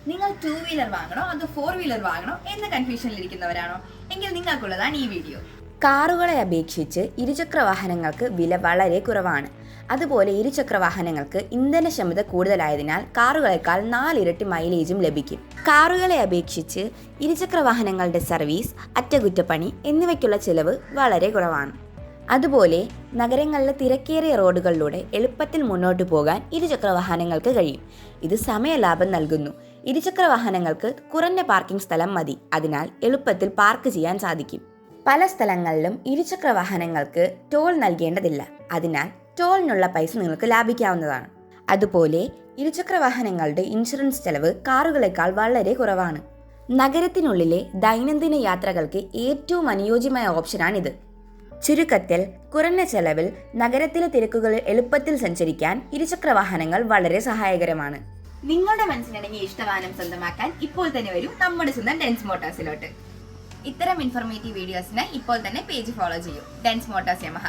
നിങ്ങൾ 2 വീലർ വാങ്ങണോ അതോ 4 വീലർ വാങ്ങണോ എന്ന കൺഫ്യൂഷനിലിരിക്കുന്നവരാണോ? എങ്കിൽ നിങ്ങൾക്കുള്ളതാണ് ഈ വീഡിയോ. കാറുകളെ അപേക്ഷിച്ച് ഇരുചക്ര വാഹനങ്ങൾക്ക് വില വളരെ കുറവാണ്. അതുപോലെ ഇരുചക്ര വാഹനങ്ങൾക്ക് ഇന്ധനക്ഷമത കൂടുതലായതിനാൽ കാറുകളെക്കാൾ 4 ഇരട്ടി മൈലേജും ലഭിക്കും. കാറുകളെ അപേക്ഷിച്ച് ഇരുചക്ര വാഹനങ്ങളുടെ സർവീസ്, അറ്റകുറ്റപ്പണി എന്നിവയ്ക്കുള്ള ചിലവ് വളരെ കുറവാണ്. അതുപോലെ നഗരങ്ങളിലെ തിരക്കേറിയ റോഡുകളിലൂടെ എളുപ്പത്തിൽ മുന്നോട്ട് പോകാൻ ഇരുചക്ര വാഹനങ്ങൾക്ക് കഴിയും. ഇത് സമയലാഭം നൽകുന്നു. ഇരുചക്ര വാഹനങ്ങൾക്ക് കുറഞ്ഞ പാർക്കിംഗ് സ്ഥലം മതി, അതിനാൽ എളുപ്പത്തിൽ പാർക്ക് ചെയ്യാൻ സാധിക്കും. പല സ്ഥലങ്ങളിലും ഇരുചക്ര വാഹനങ്ങൾക്ക് ടോൾ നൽകേണ്ടതില്ല, അതിനാൽ ടോളിനുള്ള പൈസ നിങ്ങൾക്ക് ലാഭിക്കാവുന്നതാണ്. അതുപോലെ ഇരുചക്ര വാഹനങ്ങളുടെ ഇൻഷുറൻസ് ചെലവ് കാറുകളെക്കാൾ വളരെ കുറവാണ്. നഗരത്തിനുള്ളിലെ ദൈനംദിന യാത്രകൾക്ക് ഏറ്റവും അനുയോജ്യമായ ഓപ്ഷനാണിത്. ചുരുക്കത്തിൽ, കുറഞ്ഞ ചെലവിൽ നഗരത്തിലെ തിരക്കുകളിൽ എളുപ്പത്തിൽ സഞ്ചരിക്കാൻ ഇരുചക്ര വാഹനങ്ങൾ വളരെ സഹായകരമാണ്. നിങ്ങളുടെ മനസ്സിനിണങ്ങിയ ഇഷ്ടവാഹനം സ്വന്തമാക്കാൻ ഇപ്പോൾ തന്നെ വരൂ നമ്മുടെ സ്വന്തം ഡെൻസ് മോട്ടോഴ്സിലോട്ട്. ഇത്തരം ഇൻഫോർമേറ്റീവ് വീഡിയോസിന് ഇപ്പോൾ തന്നെ പേജ് ഫോളോ ചെയ്യൂ. Dense Motors Yamaha.